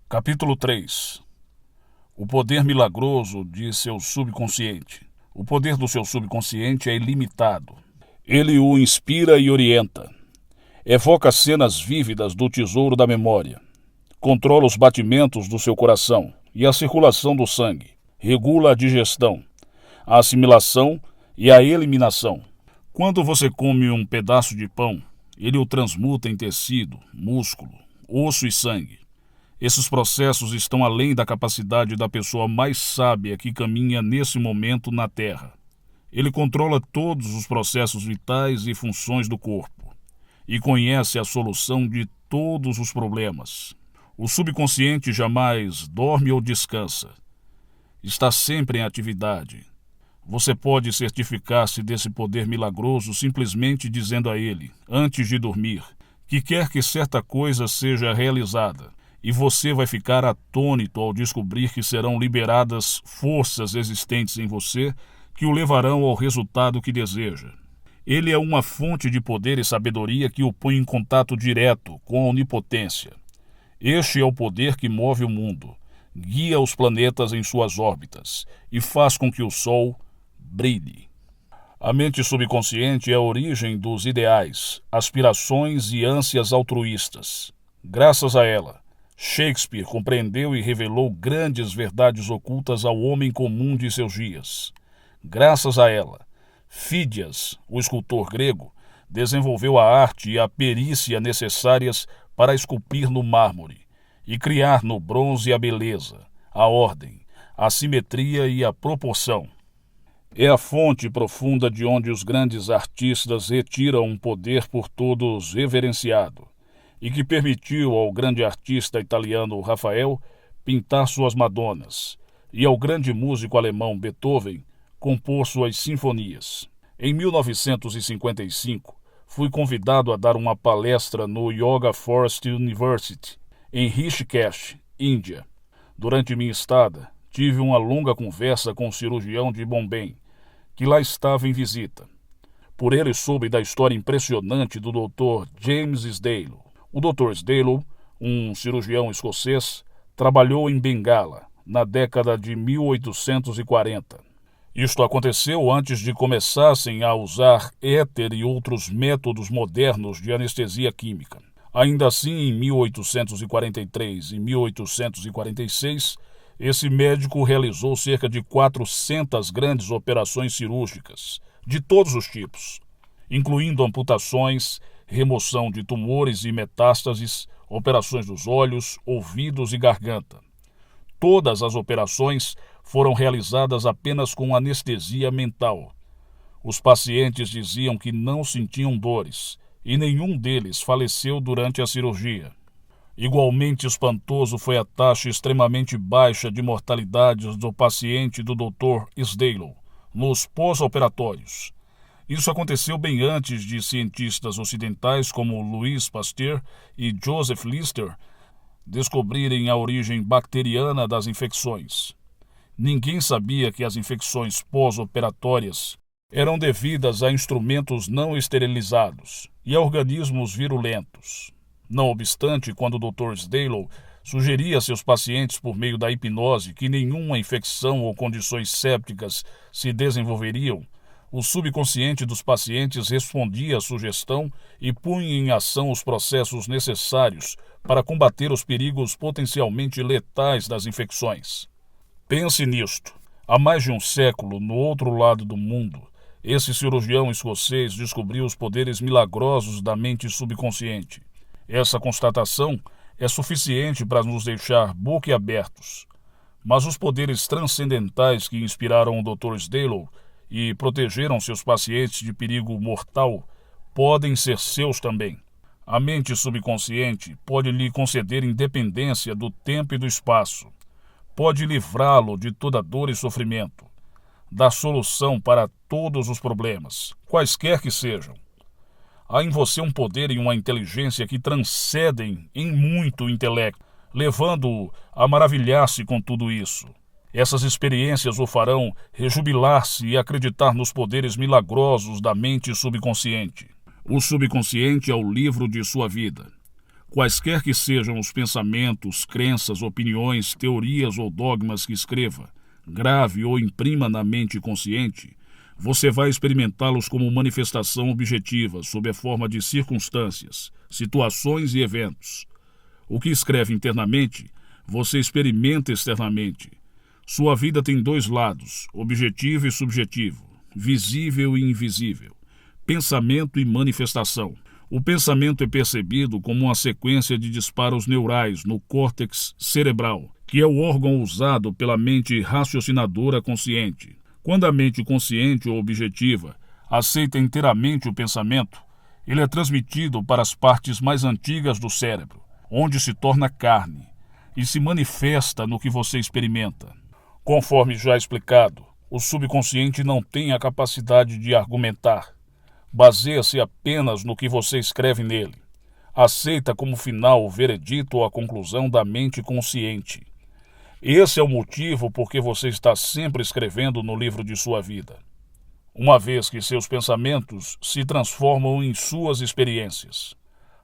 Capítulo 3. O poder milagroso de seu subconsciente. O poder do seu subconsciente é ilimitado. Ele o inspira e orienta. Evoca cenas vívidas do tesouro da memória. Controla os batimentos do seu coração e a circulação do sangue. Regula a digestão, a assimilação e a eliminação. Quando você come um pedaço de pão, ele o transmuta em tecido, músculo, osso e sangue. Esses processos estão além da capacidade da pessoa mais sábia que caminha nesse momento na Terra. Ele controla todos os processos vitais e funções do corpo e conhece a solução de todos os problemas. O subconsciente jamais dorme ou descansa. Está sempre em atividade. Você pode certificar-se desse poder milagroso simplesmente dizendo a ele, antes de dormir, que quer que certa coisa seja realizada. E você vai ficar atônito ao descobrir que serão liberadas forças existentes em você que o levarão ao resultado que deseja. Ele é uma fonte de poder e sabedoria que o põe em contato direto com a onipotência. Este é o poder que move o mundo, guia os planetas em suas órbitas e faz com que o Sol brilhe. A mente subconsciente é a origem dos ideais, aspirações e ânsias altruístas. Graças a ela, Shakespeare compreendeu e revelou grandes verdades ocultas ao homem comum de seus dias. Graças a ela, Fídias, o escultor grego, desenvolveu a arte e a perícia necessárias para esculpir no mármore e criar no bronze a beleza, a ordem, a simetria e a proporção. É a fonte profunda de onde os grandes artistas retiram um poder por todos reverenciado, e que permitiu ao grande artista italiano Rafael pintar suas Madonas, e ao grande músico alemão Beethoven compor suas sinfonias. Em 1955, fui convidado a dar uma palestra no Yoga Forest University, em Rishikesh, Índia. Durante minha estada, tive uma longa conversa com o cirurgião de Bombay, que lá estava em visita. Por ele soube da história impressionante do Dr. James Sdale. O Dr. Sdale, um cirurgião escocês, trabalhou em Bengala na década de 1840. Isto aconteceu antes de começassem a usar éter e outros métodos modernos de anestesia química. Ainda assim, em 1843 e 1846, esse médico realizou cerca de 400 grandes operações cirúrgicas, de todos os tipos, incluindo amputações, remoção de tumores e metástases, operações dos olhos, ouvidos e garganta. Todas as operações foram realizadas apenas com anestesia mental. Os pacientes diziam que não sentiam dores, e nenhum deles faleceu durante a cirurgia. Igualmente espantoso foi a taxa extremamente baixa de mortalidade do paciente do Dr. Sdale nos pós-operatórios. Isso aconteceu bem antes de cientistas ocidentais como Louis Pasteur e Joseph Lister descobrirem a origem bacteriana das infecções. Ninguém sabia que as infecções pós-operatórias eram devidas a instrumentos não esterilizados e a organismos virulentos. Não obstante, quando o Dr. Sdale sugeria a seus pacientes por meio da hipnose que nenhuma infecção ou condições sépticas se desenvolveriam, o subconsciente dos pacientes respondia à sugestão e punha em ação os processos necessários para combater os perigos potencialmente letais das infecções. Pense nisto. Há mais de um século, no outro lado do mundo, esse cirurgião escocês descobriu os poderes milagrosos da mente subconsciente. Essa constatação é suficiente para nos deixar boquiabertos. Mas os poderes transcendentais que inspiraram o Dr. Sdale e protegeram seus pacientes de perigo mortal podem ser seus também. A mente subconsciente pode lhe conceder independência do tempo e do espaço. Pode livrá-lo de toda dor e sofrimento. Dar solução para todos os problemas, quaisquer que sejam. Há em você um poder e uma inteligência que transcendem em muito o intelecto, levando-o a maravilhar-se com tudo isso. Essas experiências o farão rejubilar-se e acreditar nos poderes milagrosos da mente subconsciente. O subconsciente é o livro de sua vida. Quaisquer que sejam os pensamentos, crenças, opiniões, teorias ou dogmas que escreva, grave ou imprima na mente consciente, você vai experimentá-los como manifestação objetiva, sob a forma de circunstâncias, situações e eventos. O que escreve internamente, você experimenta externamente. Sua vida tem dois lados, objetivo e subjetivo, visível e invisível, pensamento e manifestação. O pensamento é percebido como uma sequência de disparos neurais no córtex cerebral, que é o órgão usado pela mente raciocinadora consciente. Quando a mente consciente ou objetiva aceita inteiramente o pensamento, ele é transmitido para as partes mais antigas do cérebro, onde se torna carne, e se manifesta no que você experimenta. Conforme já explicado, o subconsciente não tem a capacidade de argumentar. Baseia-se apenas no que você escreve nele. Aceita como final o veredito ou a conclusão da mente consciente. Esse é o motivo por que você está sempre escrevendo no livro de sua vida, uma vez que seus pensamentos se transformam em suas experiências.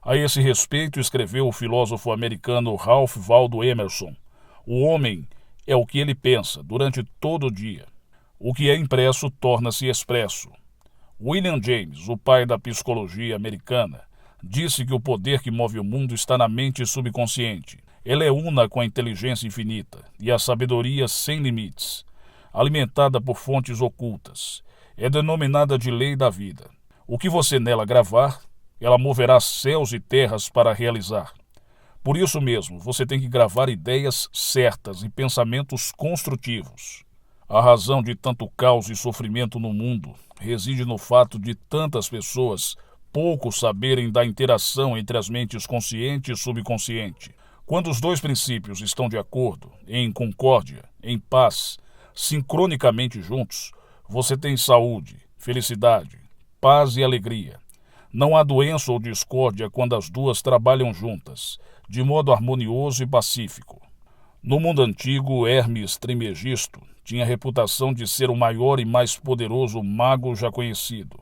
A esse respeito escreveu o filósofo americano Ralph Waldo Emerson: o homem é o que ele pensa durante todo o dia. O que é impresso torna-se expresso. William James, o pai da psicologia americana, disse que o poder que move o mundo está na mente subconsciente. Ela é una com a inteligência infinita e a sabedoria sem limites, alimentada por fontes ocultas. É denominada de lei da vida. O que você nela gravar, ela moverá céus e terras para realizar. Por isso mesmo, você tem que gravar ideias certas e pensamentos construtivos. A razão de tanto caos e sofrimento no mundo reside no fato de tantas pessoas pouco saberem da interação entre as mentes consciente e subconsciente. Quando os dois princípios estão de acordo, em concórdia, em paz, sincronicamente juntos, você tem saúde, felicidade, paz e alegria. Não há doença ou discórdia quando as duas trabalham juntas, de modo harmonioso e pacífico. No mundo antigo, Hermes Trismegisto tinha a reputação de ser o maior e mais poderoso mago já conhecido.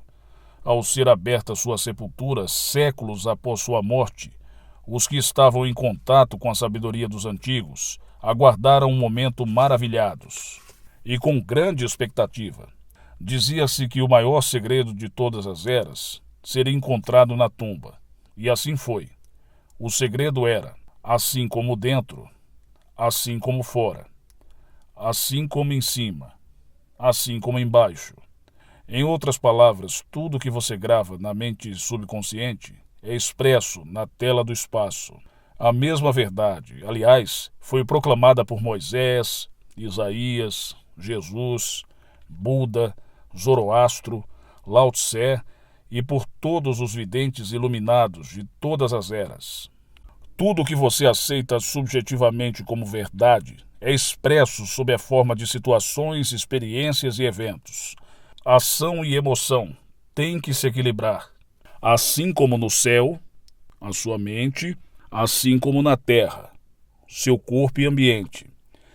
Ao ser aberta sua sepultura séculos após sua morte, os que estavam em contato com a sabedoria dos antigos aguardaram um momento maravilhados e com grande expectativa. Dizia-se que o maior segredo de todas as eras seria encontrado na tumba, e assim foi. O segredo era, assim como dentro, assim como fora, assim como em cima, assim como embaixo. Em outras palavras, tudo que você grava na mente subconsciente é expresso na tela do espaço. A mesma verdade, aliás, foi proclamada por Moisés, Isaías, Jesus, Buda, Zoroastro, Lao Tse e por todos os videntes iluminados de todas as eras. Tudo que você aceita subjetivamente como verdade é expresso sob a forma de situações, experiências e eventos. Ação e emoção têm que se equilibrar. Assim como no céu, a sua mente, assim como na terra, seu corpo e ambiente.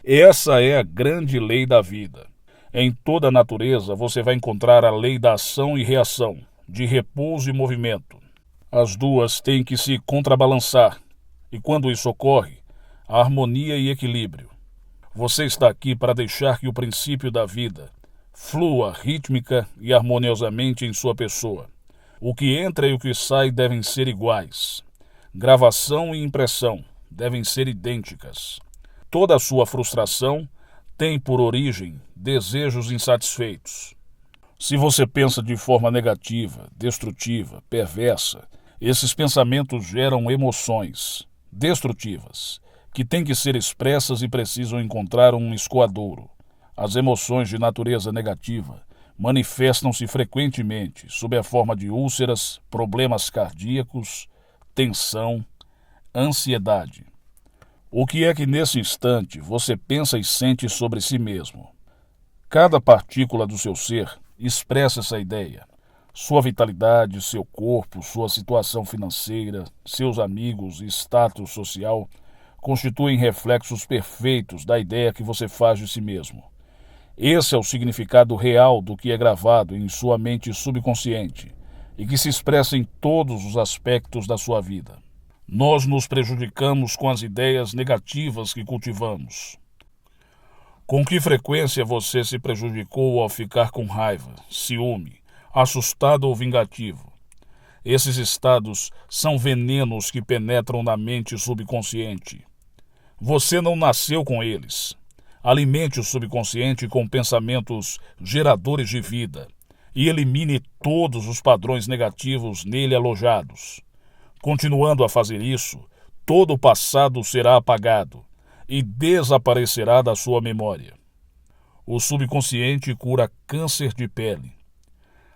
Essa é a grande lei da vida. Em toda a natureza você vai encontrar a lei da ação e reação, de repouso e movimento. As duas têm que se contrabalançar, e quando isso ocorre, há harmonia e equilíbrio. Você está aqui para deixar que o princípio da vida flua rítmica e harmoniosamente em sua pessoa. O que entra e o que sai devem ser iguais. Gravação e impressão devem ser idênticas. Toda a sua frustração tem por origem desejos insatisfeitos. Se você pensa de forma negativa, destrutiva, perversa, esses pensamentos geram emoções destrutivas, que têm que ser expressas e precisam encontrar um escoadouro. As emoções de natureza negativa manifestam-se frequentemente sob a forma de úlceras, problemas cardíacos, tensão, ansiedade. O que é que nesse instante você pensa e sente sobre si mesmo? Cada partícula do seu ser expressa essa ideia. Sua vitalidade, seu corpo, sua situação financeira, seus amigos e status social constituem reflexos perfeitos da ideia que você faz de si mesmo. Esse é o significado real do que é gravado em sua mente subconsciente e que se expressa em todos os aspectos da sua vida. Nós nos prejudicamos com as ideias negativas que cultivamos. Com que frequência você se prejudicou ao ficar com raiva, ciúme, assustado ou vingativo? Esses estados são venenos que penetram na mente subconsciente. Você não nasceu com eles. Alimente o subconsciente com pensamentos geradores de vida e elimine todos os padrões negativos nele alojados. Continuando a fazer isso, todo o passado será apagado e desaparecerá da sua memória. O subconsciente cura câncer de pele.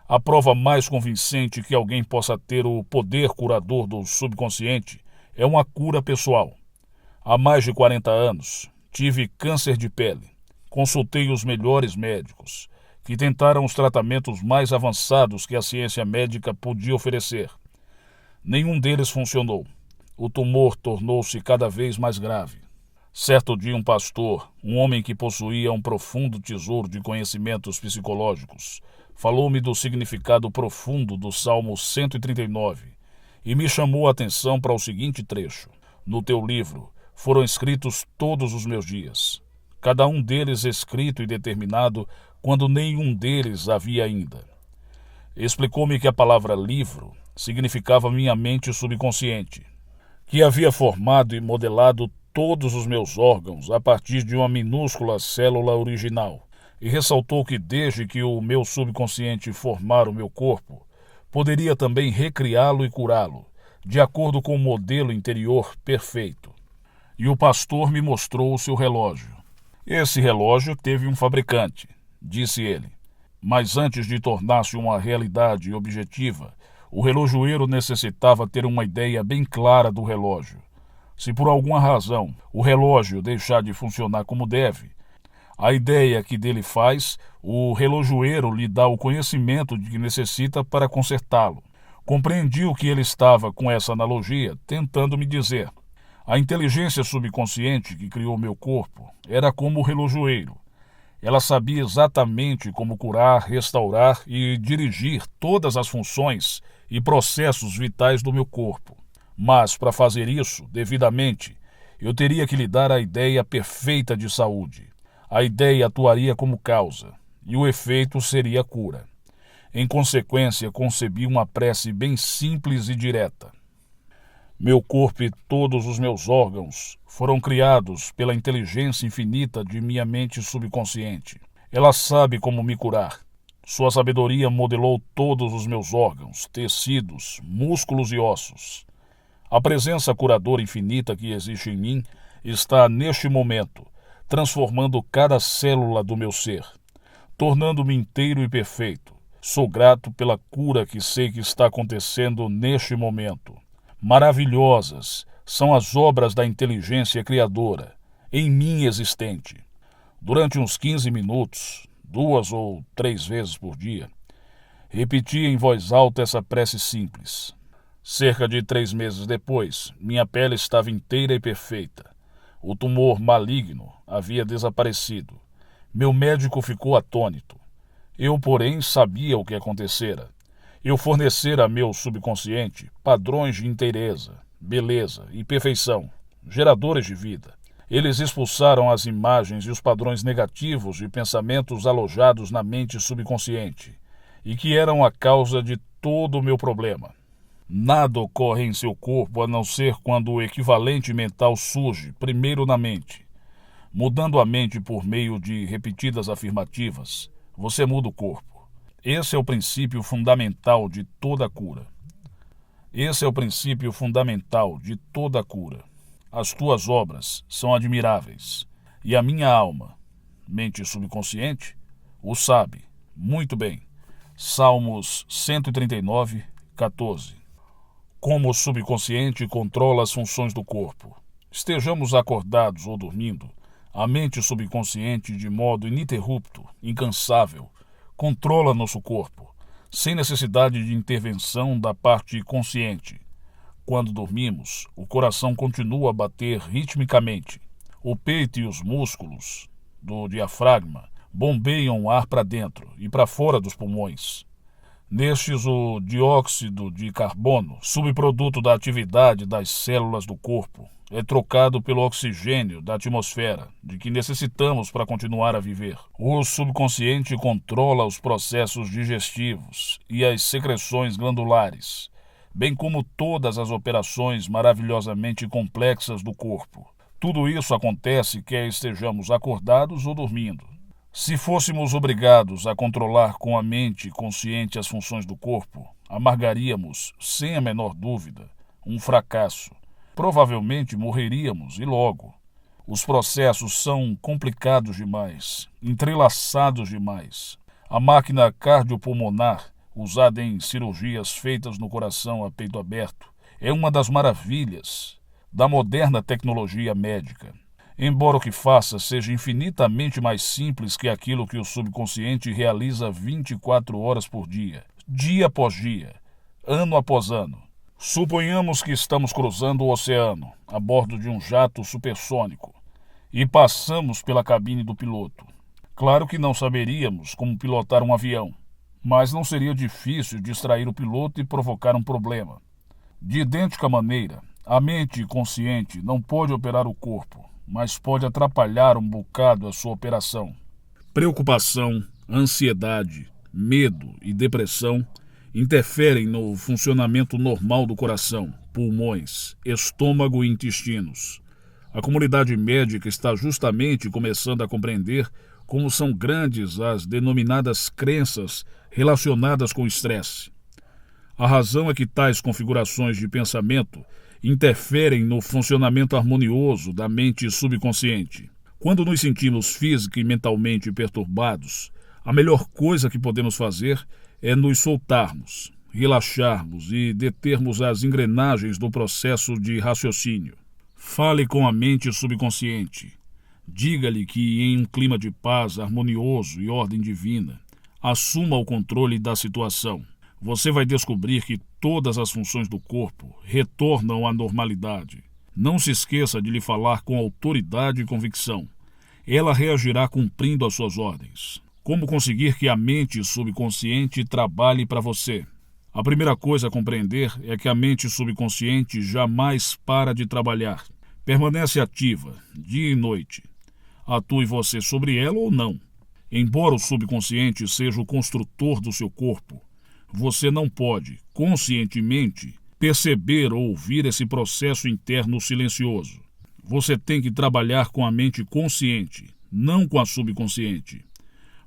A prova mais convincente que alguém possa ter o poder curador do subconsciente é uma cura pessoal. Há mais de 40 anos, tive câncer de pele. Consultei os melhores médicos, que tentaram os tratamentos mais avançados que a ciência médica podia oferecer. Nenhum deles funcionou. O tumor tornou-se cada vez mais grave. Certo dia, um pastor, um homem que possuía um profundo tesouro de conhecimentos psicológicos, falou-me do significado profundo do Salmo 139 e me chamou a atenção para o seguinte trecho. No teu livro foram escritos todos os meus dias, cada um deles escrito e determinado quando nenhum deles havia ainda. Explicou-me que a palavra livro significava minha mente subconsciente, que havia formado e modelado todos os meus órgãos a partir de uma minúscula célula original, e ressaltou que desde que o meu subconsciente formara o meu corpo, poderia também recriá-lo e curá-lo, de acordo com o modelo interior perfeito. E o pastor me mostrou o seu relógio. Esse relógio teve um fabricante, disse ele, mas antes de tornar-se uma realidade objetiva, o relojoeiro necessitava ter uma ideia bem clara do relógio. Se por alguma razão o relógio deixar de funcionar como deve, a ideia que dele faz, o relojoeiro lhe dá o conhecimento de que necessita para consertá-lo. Compreendi o que ele estava, com essa analogia, tentando me dizer. A inteligência subconsciente que criou meu corpo era como o relojoeiro. Ela sabia exatamente como curar, restaurar e dirigir todas as funções e processos vitais do meu corpo. Mas, para fazer isso devidamente, eu teria que lhe dar a ideia perfeita de saúde. A ideia atuaria como causa, e o efeito seria a cura. Em consequência, concebi uma prece bem simples e direta. Meu corpo e todos os meus órgãos foram criados pela inteligência infinita de minha mente subconsciente. Ela sabe como me curar. Sua sabedoria modelou todos os meus órgãos, tecidos, músculos e ossos. A presença curadora infinita que existe em mim está, neste momento, transformando cada célula do meu ser, tornando-me inteiro e perfeito. Sou grato pela cura que sei que está acontecendo neste momento. Maravilhosas são as obras da inteligência criadora, em mim existente. Durante uns 15 minutos, 2 ou 3 vezes por dia, repeti em voz alta essa prece simples. Cerca de 3 meses depois, minha pele estava inteira e perfeita. O tumor maligno havia desaparecido. Meu médico ficou atônito. Eu, porém, sabia o que acontecera. Eu fornecera a meu subconsciente padrões de inteireza, beleza e perfeição, geradores de vida. Eles expulsaram as imagens e os padrões negativos de pensamentos alojados na mente subconsciente e que eram a causa de todo o meu problema. Nada ocorre em seu corpo a não ser quando o equivalente mental surge primeiro na mente. Mudando a mente por meio de repetidas afirmativas, você muda o corpo. Esse é o princípio fundamental de toda a cura. Esse é o princípio fundamental de toda a cura. As tuas obras são admiráveis, e a minha alma, mente subconsciente, o sabe muito bem. Salmos 139, 14. Como o subconsciente controla as funções do corpo. Estejamos acordados ou dormindo, a mente subconsciente, de modo ininterrupto, incansável, controla nosso corpo, sem necessidade de intervenção da parte consciente. Quando dormimos, o coração continua a bater ritmicamente. O peito e os músculos do diafragma bombeiam o ar para dentro e para fora dos pulmões. Nestes, o dióxido de carbono, subproduto da atividade das células do corpo, é trocado pelo oxigênio da atmosfera, de que necessitamos para continuar a viver. O subconsciente controla os processos digestivos e as secreções glandulares, bem como todas as operações maravilhosamente complexas do corpo. Tudo isso acontece quer estejamos acordados ou dormindo. Se fôssemos obrigados a controlar com a mente consciente as funções do corpo, amargaríamos, sem a menor dúvida, um fracasso. Provavelmente morreríamos e logo. Os processos são complicados demais, entrelaçados demais. A máquina cardiopulmonar, usada em cirurgias feitas no coração a peito aberto, é uma das maravilhas da moderna tecnologia médica. Embora o que faça seja infinitamente mais simples que aquilo que o subconsciente realiza 24 horas por dia após dia, ano após ano. Suponhamos que estamos cruzando o oceano, a bordo de um jato supersônico, e passamos pela cabine do piloto. Claro que não saberíamos como pilotar um avião, mas não seria difícil distrair o piloto e provocar um problema. De idêntica maneira, a mente consciente não pode operar o corpo, mas pode atrapalhar um bocado a sua operação. Preocupação, ansiedade, medo e depressão interferem no funcionamento normal do coração, pulmões, estômago e intestinos. A comunidade médica está justamente começando a compreender como são grandes as denominadas crenças relacionadas com o estresse. A razão é que tais configurações de pensamento interferem no funcionamento harmonioso da mente subconsciente. Quando nos sentimos física e mentalmente perturbados, a melhor coisa que podemos fazer é nos soltarmos, relaxarmos e determos as engrenagens do processo de raciocínio. Fale com a mente subconsciente. Diga-lhe que, em um clima de paz harmonioso e ordem divina, assuma o controle da situação. Você vai descobrir que todas as funções do corpo retornam à normalidade. Não se esqueça de lhe falar com autoridade e convicção. Ela reagirá cumprindo as suas ordens. Como conseguir que a mente subconsciente trabalhe para você? A primeira coisa a compreender é que a mente subconsciente jamais para de trabalhar. Permanece ativa, dia e noite. Atue você sobre ela ou não. Embora o subconsciente seja o construtor do seu corpo, você não pode, conscientemente, perceber ou ouvir esse processo interno silencioso. Você tem que trabalhar com a mente consciente, não com a subconsciente.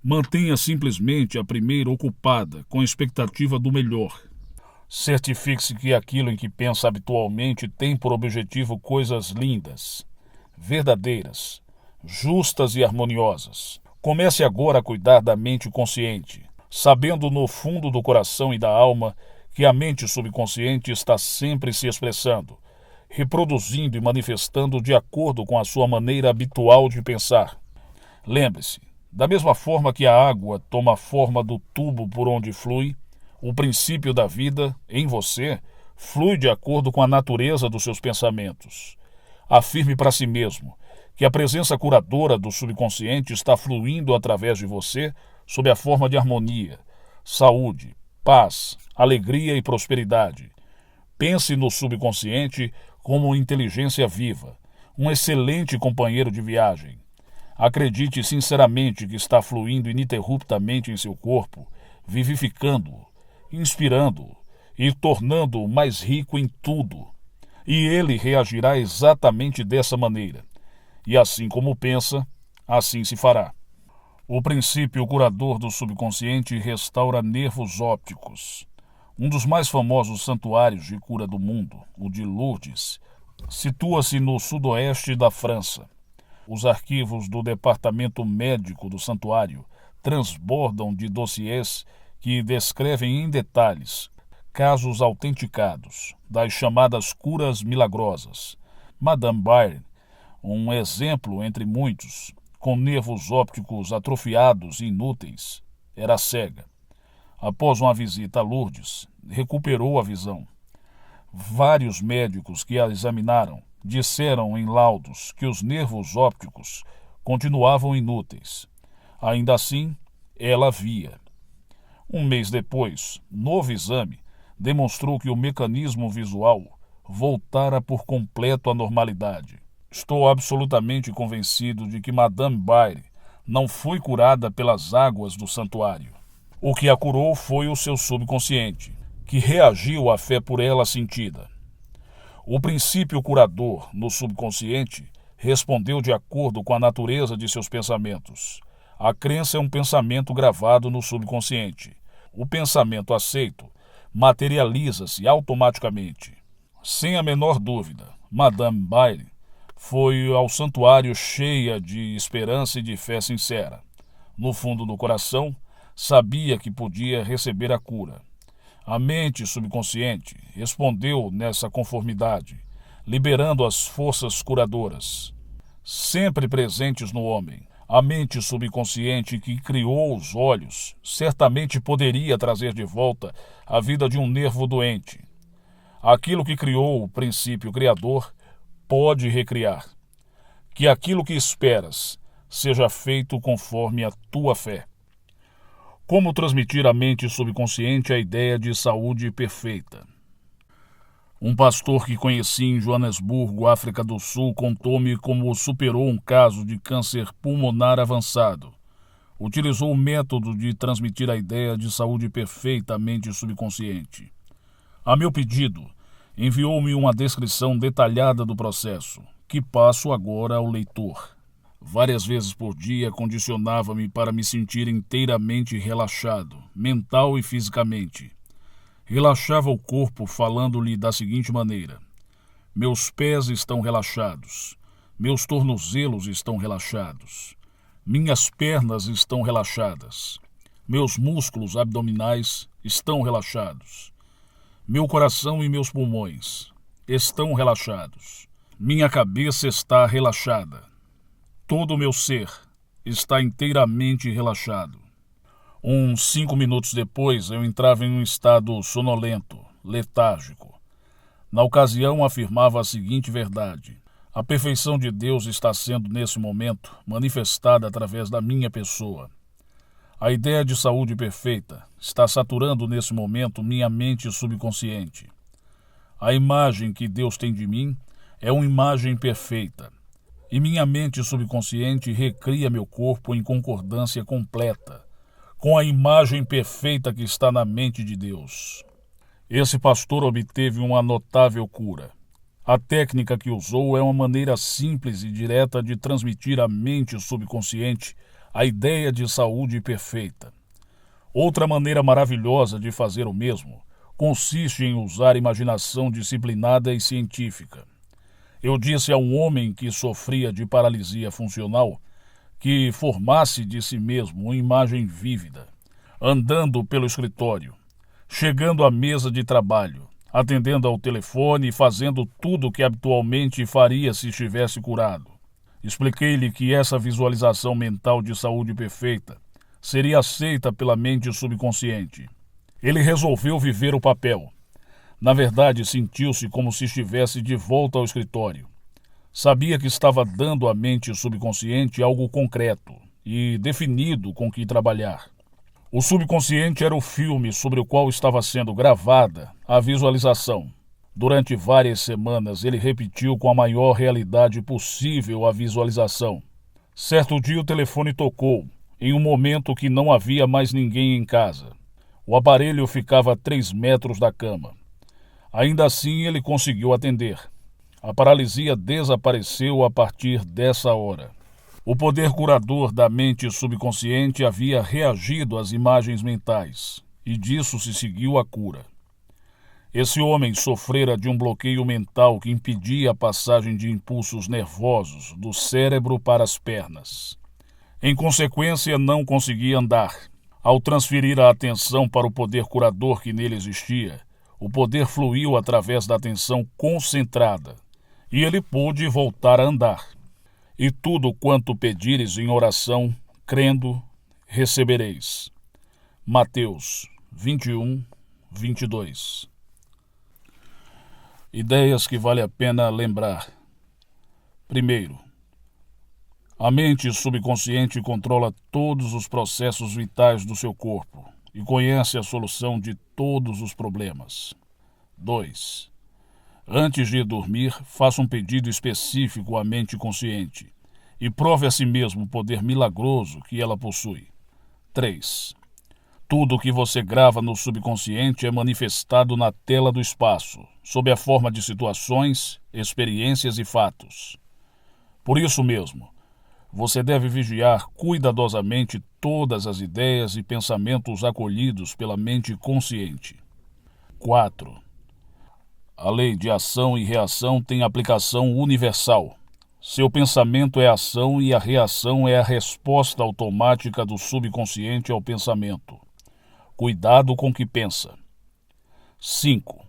Mantenha simplesmente a primeira ocupada, com a expectativa do melhor. Certifique-se que aquilo em que pensa habitualmente tem por objetivo coisas lindas, verdadeiras, justas e harmoniosas. Comece agora a cuidar da mente consciente, sabendo no fundo do coração e da alma que a mente subconsciente está sempre se expressando, reproduzindo e manifestando de acordo com a sua maneira habitual de pensar. Lembre-se, da mesma forma que a água toma a forma do tubo por onde flui, o princípio da vida, em você, flui de acordo com a natureza dos seus pensamentos. Afirme para si mesmo que a presença curadora do subconsciente está fluindo através de você sob a forma de harmonia, saúde, paz, alegria e prosperidade. Pense no subconsciente como inteligência viva, um excelente companheiro de viagem. Acredite sinceramente que está fluindo ininterruptamente em seu corpo, vivificando-o, inspirando-o e tornando-o mais rico em tudo. E ele reagirá exatamente dessa maneira. E assim como pensa, assim se fará. O princípio curador do subconsciente restaura nervos ópticos. Um dos mais famosos santuários de cura do mundo, o de Lourdes, situa-se no sudoeste da França. Os arquivos do departamento médico do santuário transbordam de dossiês que descrevem em detalhes casos autenticados das chamadas curas milagrosas. Madame Byron, um exemplo entre muitos, com nervos ópticos atrofiados e inúteis, era cega. Após uma visita a Lourdes, recuperou a visão. Vários médicos que a examinaram disseram em laudos que os nervos ópticos continuavam inúteis. Ainda assim, ela via. Um mês depois, novo exame demonstrou que o mecanismo visual voltara por completo à normalidade. Estou absolutamente convencido de que Madame Byre não foi curada pelas águas do santuário. O que a curou foi o seu subconsciente, que reagiu à fé por ela sentida. O princípio curador no subconsciente respondeu de acordo com a natureza de seus pensamentos. A crença é um pensamento gravado no subconsciente. O pensamento aceito materializa-se automaticamente. Sem a menor dúvida, Madame Byre foi ao santuário cheia de esperança e de fé sincera. No fundo do coração, sabia que podia receber a cura. A mente subconsciente respondeu nessa conformidade, liberando as forças curadoras. Sempre presentes no homem, a mente subconsciente que criou os olhos certamente poderia trazer de volta a vida de um nervo doente. Aquilo que criou o princípio criador pode recriar. Que aquilo que esperas seja feito conforme a tua fé. Como transmitir à mente subconsciente a ideia de saúde perfeita? Um pastor que conheci em Joanesburgo, África do Sul, contou-me como superou um caso de câncer pulmonar avançado. Utilizou o método de transmitir a ideia de saúde perfeita à mente subconsciente. A meu pedido, enviou-me uma descrição detalhada do processo, que passo agora ao leitor. Várias vezes por dia condicionava-me para me sentir inteiramente relaxado, mental e fisicamente. Relaxava o corpo falando-lhe da seguinte maneira: meus pés estão relaxados, meus tornozelos estão relaxados, minhas pernas estão relaxadas, meus músculos abdominais estão relaxados, meu coração e meus pulmões estão relaxados, minha cabeça está relaxada. Todo o meu ser está inteiramente relaxado. Uns 5 minutos depois, eu entrava em um estado sonolento, letárgico. Na ocasião, afirmava a seguinte verdade: a perfeição de Deus está sendo, nesse momento, manifestada através da minha pessoa. A ideia de saúde perfeita está saturando, nesse momento, minha mente subconsciente. A imagem que Deus tem de mim é uma imagem perfeita. E minha mente subconsciente recria meu corpo em concordância completa com a imagem perfeita que está na mente de Deus. Esse pastor obteve uma notável cura. A técnica que usou é uma maneira simples e direta de transmitir à mente subconsciente a ideia de saúde perfeita. Outra maneira maravilhosa de fazer o mesmo consiste em usar imaginação disciplinada e científica. Eu disse a um homem que sofria de paralisia funcional que formasse de si mesmo uma imagem vívida, andando pelo escritório, chegando à mesa de trabalho, atendendo ao telefone e fazendo tudo o que habitualmente faria se estivesse curado. Expliquei-lhe que essa visualização mental de saúde perfeita seria aceita pela mente subconsciente. Ele resolveu viver o papel. Na verdade, sentiu-se como se estivesse de volta ao escritório. Sabia que estava dando à mente subconsciente algo concreto e definido com que trabalhar. O subconsciente era o filme sobre o qual estava sendo gravada a visualização. Durante várias semanas, ele repetiu com a maior realidade possível a visualização. Certo dia, o telefone tocou, em um momento que não havia mais ninguém em casa. O aparelho ficava a 3 metros da cama. Ainda assim, ele conseguiu atender. A paralisia desapareceu a partir dessa hora. O poder curador da mente subconsciente havia reagido às imagens mentais, e disso se seguiu a cura. Esse homem sofrera de um bloqueio mental que impedia a passagem de impulsos nervosos do cérebro para as pernas. Em consequência, não conseguia andar. Ao transferir a atenção para o poder curador que nele existia, o poder fluiu através da atenção concentrada, e ele pôde voltar a andar. E tudo quanto pedires em oração, crendo, recebereis. Mateus 21, 22. Ideias que vale a pena lembrar. Primeiro, a mente subconsciente controla todos os processos vitais do seu corpo, e conhece a solução de todos os problemas. 2. Antes de dormir, faça um pedido específico à mente consciente e prove a si mesmo o poder milagroso que ela possui. 3. Tudo o que você grava no subconsciente é manifestado na tela do espaço, sob a forma de situações, experiências e fatos. Por isso mesmo, você deve vigiar cuidadosamente todas as ideias e pensamentos acolhidos pela mente consciente. 4. A lei de ação e reação tem aplicação universal. Seu pensamento é ação e a reação é a resposta automática do subconsciente ao pensamento. Cuidado com o que pensa. 5.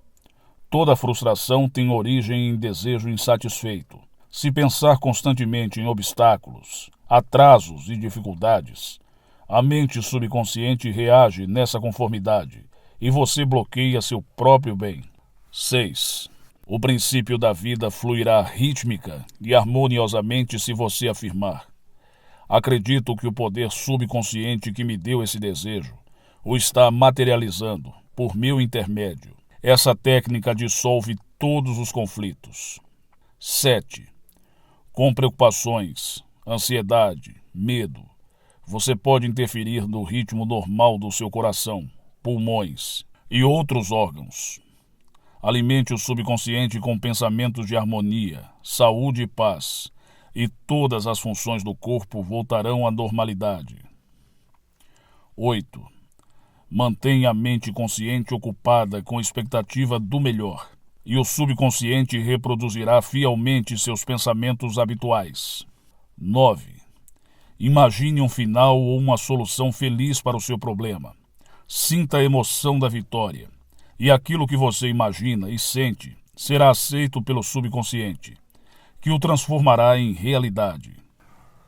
Toda frustração tem origem em desejo insatisfeito. Se pensar constantemente em obstáculos, atrasos e dificuldades, a mente subconsciente reage nessa conformidade e você bloqueia seu próprio bem. 6. O princípio da vida fluirá rítmica e harmoniosamente se você afirmar: acredito que o poder subconsciente que me deu esse desejo o está materializando por meu intermédio. Essa técnica dissolve todos os conflitos. 7. Com preocupações, ansiedade, medo, você pode interferir no ritmo normal do seu coração, pulmões e outros órgãos. Alimente o subconsciente com pensamentos de harmonia, saúde e paz, e todas as funções do corpo voltarão à normalidade. 8. Mantenha a mente consciente ocupada com expectativa do melhor, e o subconsciente reproduzirá fielmente seus pensamentos habituais. 9. Imagine um final ou uma solução feliz para o seu problema. Sinta a emoção da vitória, e aquilo que você imagina e sente será aceito pelo subconsciente, que o transformará em realidade.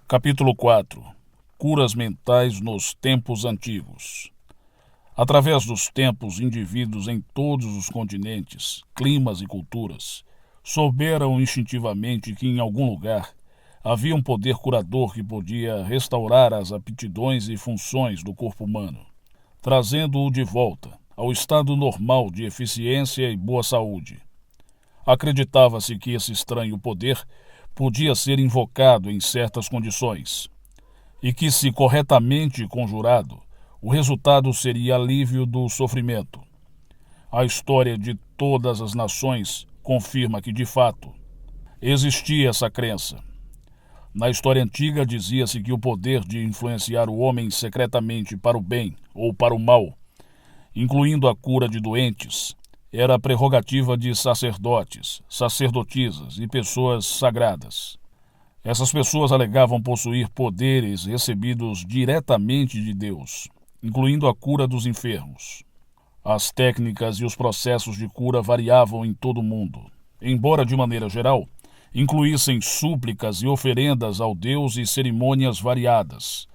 Capítulo 4. Curas mentais nos tempos antigos. Através dos tempos, indivíduos em todos os continentes, climas e culturas souberam instintivamente que em algum lugar havia um poder curador que podia restaurar as aptidões e funções do corpo humano, trazendo-o de volta ao estado normal de eficiência e boa saúde. Acreditava-se que esse estranho poder podia ser invocado em certas condições, e que, se corretamente conjurado, o resultado seria alívio do sofrimento. A história de todas as nações confirma que, de fato, existia essa crença. Na história antiga dizia-se que o poder de influenciar o homem secretamente para o bem ou para o mal, incluindo a cura de doentes, era a prerrogativa de sacerdotes, sacerdotisas e pessoas sagradas. Essas pessoas alegavam possuir poderes recebidos diretamente de Deus, incluindo a cura dos enfermos. As técnicas e os processos de cura variavam em todo o mundo, embora, de maneira geral, incluíssem súplicas e oferendas ao Deus e cerimônias variadas,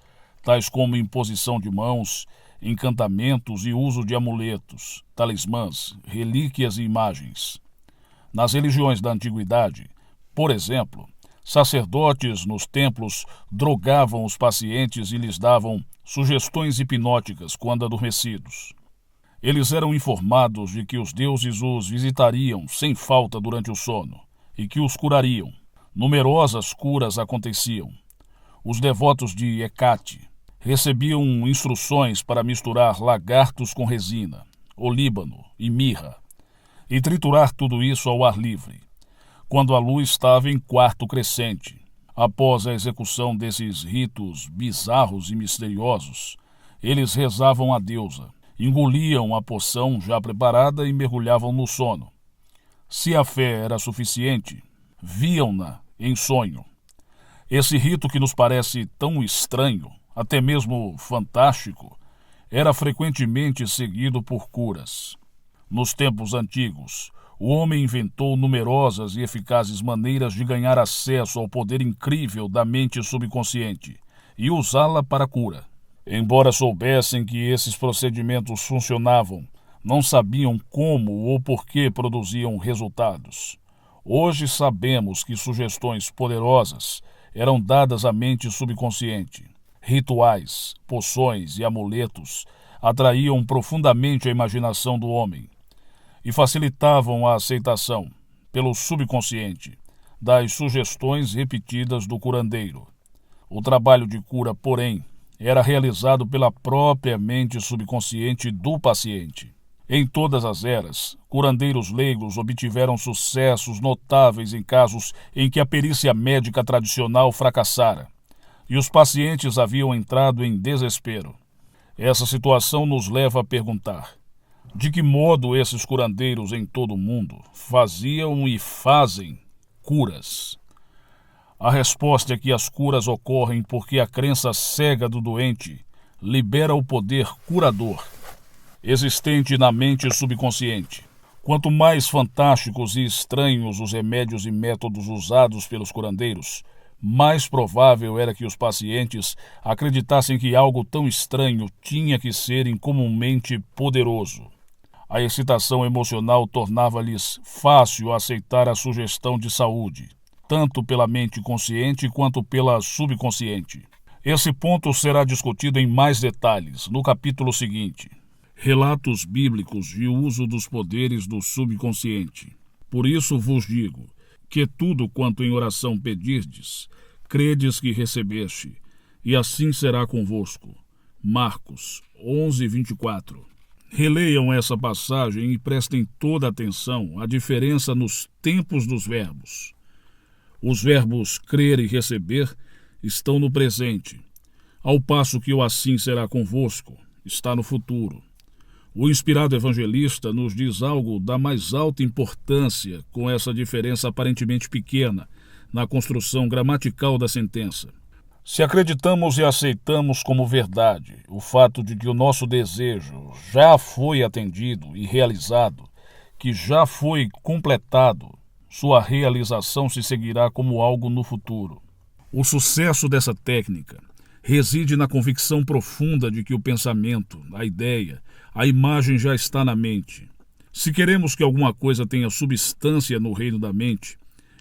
tais como imposição de mãos, encantamentos e uso de amuletos, talismãs, relíquias e imagens. Nas religiões da antiguidade, por exemplo, sacerdotes nos templos drogavam os pacientes e lhes davam sugestões hipnóticas quando adormecidos. Eles eram informados de que os deuses os visitariam sem falta durante o sono e que os curariam. Numerosas curas aconteciam. Os devotos de Hecate recebiam instruções para misturar lagartos com resina, olíbano e mirra, e triturar tudo isso ao ar livre, quando a lua estava em quarto crescente. Após a execução desses ritos bizarros e misteriosos, eles rezavam à deusa, engoliam a poção já preparada e mergulhavam no sono. Se a fé era suficiente, viam-na em sonho. Esse rito, que nos parece tão estranho, até mesmo fantástico, era frequentemente seguido por curas. Nos tempos antigos, o homem inventou numerosas e eficazes maneiras de ganhar acesso ao poder incrível da mente subconsciente e usá-la para a cura. Embora soubessem que esses procedimentos funcionavam, não sabiam como ou por que produziam resultados. Hoje sabemos que sugestões poderosas eram dadas à mente subconsciente. Rituais, poções e amuletos atraíam profundamente a imaginação do homem e facilitavam a aceitação, pelo subconsciente, das sugestões repetidas do curandeiro. O trabalho de cura, porém, era realizado pela própria mente subconsciente do paciente. Em todas as eras, curandeiros leigos obtiveram sucessos notáveis em casos em que a perícia médica tradicional fracassara e os pacientes haviam entrado em desespero. Essa situação nos leva a perguntar: de que modo esses curandeiros em todo o mundo faziam e fazem curas? A resposta é que as curas ocorrem porque a crença cega do doente libera o poder curador existente na mente subconsciente. Quanto mais fantásticos e estranhos os remédios e métodos usados pelos curandeiros, mais provável era que os pacientes acreditassem que algo tão estranho tinha que ser incomumente poderoso. A excitação emocional tornava-lhes fácil aceitar a sugestão de saúde, tanto pela mente consciente quanto pela subconsciente. Esse ponto será discutido em mais detalhes no capítulo seguinte. Relatos bíblicos de uso dos poderes do subconsciente. Por isso vos digo, que tudo quanto em oração pedirdes, credes que recebeste, e assim será convosco. Marcos 11:24. Releiam essa passagem e prestem toda atenção à diferença nos tempos dos verbos. Os verbos crer e receber estão no presente, ao passo que o assim será convosco está no futuro. O inspirado evangelista nos diz algo da mais alta importância com essa diferença aparentemente pequena na construção gramatical da sentença. Se acreditamos e aceitamos como verdade o fato de que o nosso desejo já foi atendido e realizado, que já foi completado, sua realização se seguirá como algo no futuro. O sucesso dessa técnica reside na convicção profunda de que o pensamento, a ideia, a imagem já está na mente. Se queremos que alguma coisa tenha substância no reino da mente,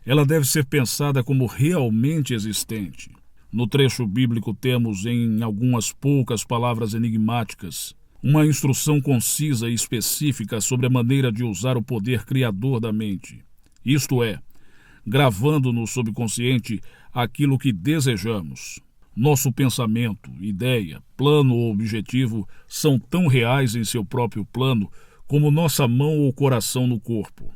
ela deve ser pensada como realmente existente. No trecho bíblico temos, em algumas poucas palavras enigmáticas, uma instrução concisa e específica sobre a maneira de usar o poder criador da mente. Isto é, gravando no subconsciente aquilo que desejamos. Nosso pensamento, ideia, plano ou objetivo são tão reais em seu próprio plano como nossa mão ou coração no corpo.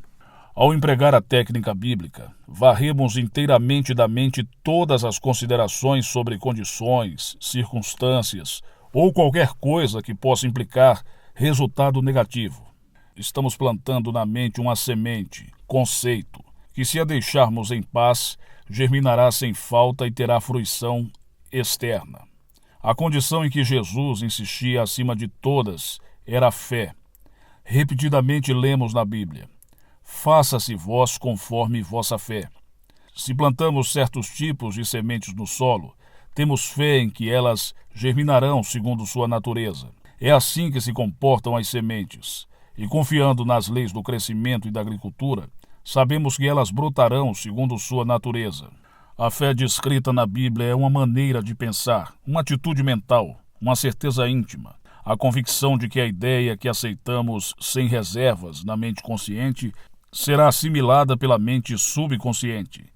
Ao empregar a técnica bíblica, varremos inteiramente da mente todas as considerações sobre condições, circunstâncias ou qualquer coisa que possa implicar resultado negativo. Estamos plantando na mente uma semente, conceito, que se a deixarmos em paz, germinará sem falta e terá fruição externa. A condição em que Jesus insistia acima de todas era a fé. Repetidamente lemos na Bíblia: faça-se vós conforme vossa fé. Se plantamos certos tipos de sementes no solo, temos fé em que elas germinarão segundo sua natureza. É assim que se comportam as sementes, e confiando nas leis do crescimento e da agricultura, sabemos que elas brotarão segundo sua natureza. A fé descrita na Bíblia é uma maneira de pensar, uma atitude mental, uma certeza íntima, a convicção de que a ideia que aceitamos sem reservas na mente consciente será assimilada pela mente subconsciente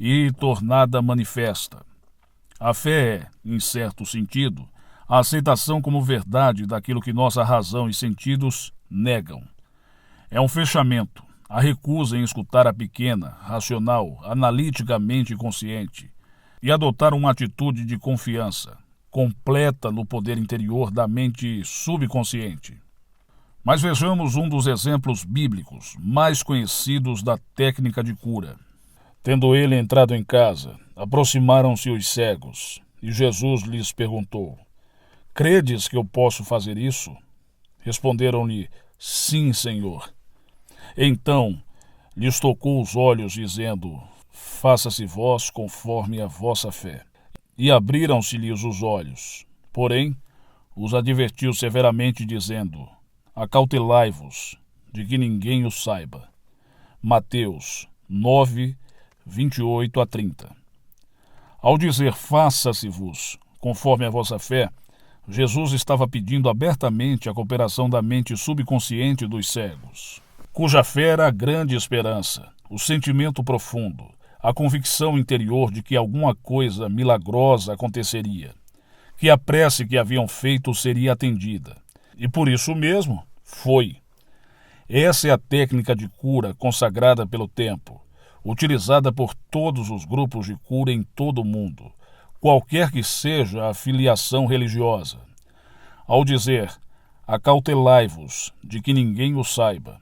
e tornada manifesta. A fé é, em certo sentido, a aceitação como verdade daquilo que nossa razão e sentidos negam. É um fechamento, a recusa em escutar a pequena, racional, analiticamente consciente e adotar uma atitude de confiança, completa no poder interior da mente subconsciente. Mas vejamos um dos exemplos bíblicos mais conhecidos da técnica de cura. Tendo ele entrado em casa, aproximaram-se os cegos, e Jesus lhes perguntou: credes que eu posso fazer isso? Responderam-lhe: sim, Senhor. Então lhes tocou os olhos, dizendo: faça-se vós conforme a vossa fé. E abriram-se-lhes os olhos. Porém, os advertiu severamente, dizendo: acautelai-vos, de que ninguém o saiba. Mateus 9, 28-30. Ao dizer faça-se-vos conforme a vossa fé, Jesus estava pedindo abertamente a cooperação da mente subconsciente dos cegos, cuja fé era a grande esperança, o sentimento profundo, a convicção interior de que alguma coisa milagrosa aconteceria, que a prece que haviam feito seria atendida. E por isso mesmo, foi. Essa é a técnica de cura consagrada pelo tempo, utilizada por todos os grupos de cura em todo o mundo, qualquer que seja a filiação religiosa. Ao dizer, acautelai-vos de que ninguém o saiba,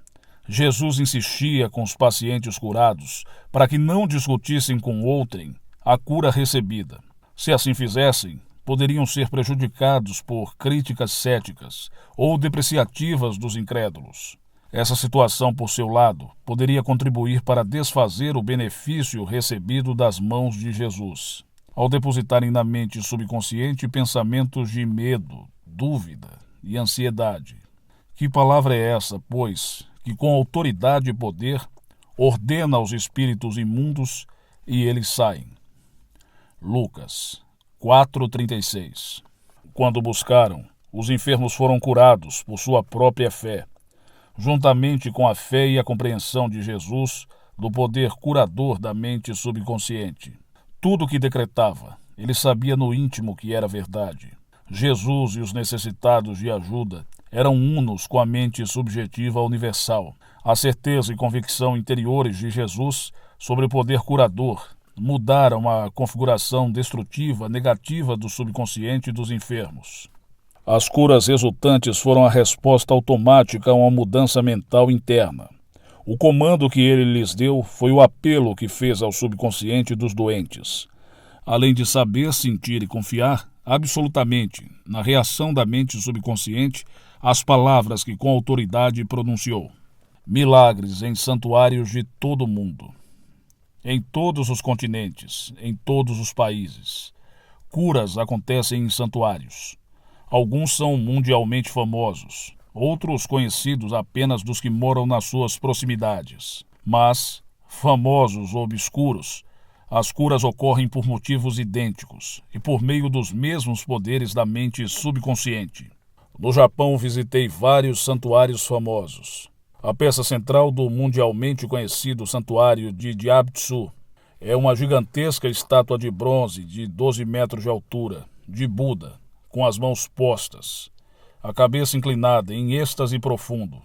Jesus insistia com os pacientes curados para que não discutissem com outrem a cura recebida. Se assim fizessem, poderiam ser prejudicados por críticas céticas ou depreciativas dos incrédulos. Essa situação, por seu lado, poderia contribuir para desfazer o benefício recebido das mãos de Jesus, ao depositarem na mente subconsciente pensamentos de medo, dúvida e ansiedade. Que palavra é essa, pois, que com autoridade e poder ordena aos espíritos imundos e eles saem? Lucas 4:36. Quando buscaram, os enfermos foram curados por sua própria fé, juntamente com a fé e a compreensão de Jesus do poder curador da mente subconsciente. Tudo o que decretava, ele sabia no íntimo que era verdade. Jesus e os necessitados de ajuda eram unos com a mente subjetiva universal. A certeza e convicção interiores de Jesus sobre o poder curador mudaram a configuração destrutiva negativa do subconsciente dos enfermos. As curas resultantes foram a resposta automática a uma mudança mental interna. O comando que ele lhes deu foi o apelo que fez ao subconsciente dos doentes. Além de saber, sentir e confiar absolutamente na reação da mente subconsciente às palavras que com autoridade pronunciou. Milagres em santuários de todo o mundo. Em todos os continentes, em todos os países. Curas acontecem em santuários. Alguns são mundialmente famosos, outros conhecidos apenas dos que moram nas suas proximidades. Mas, famosos ou obscuros, as curas ocorrem por motivos idênticos e por meio dos mesmos poderes da mente subconsciente. No Japão visitei vários santuários famosos. A peça central do mundialmente conhecido santuário de Gyatso é uma gigantesca estátua de bronze de 12 metros de altura, de Buda, com as mãos postas, a cabeça inclinada em êxtase profundo.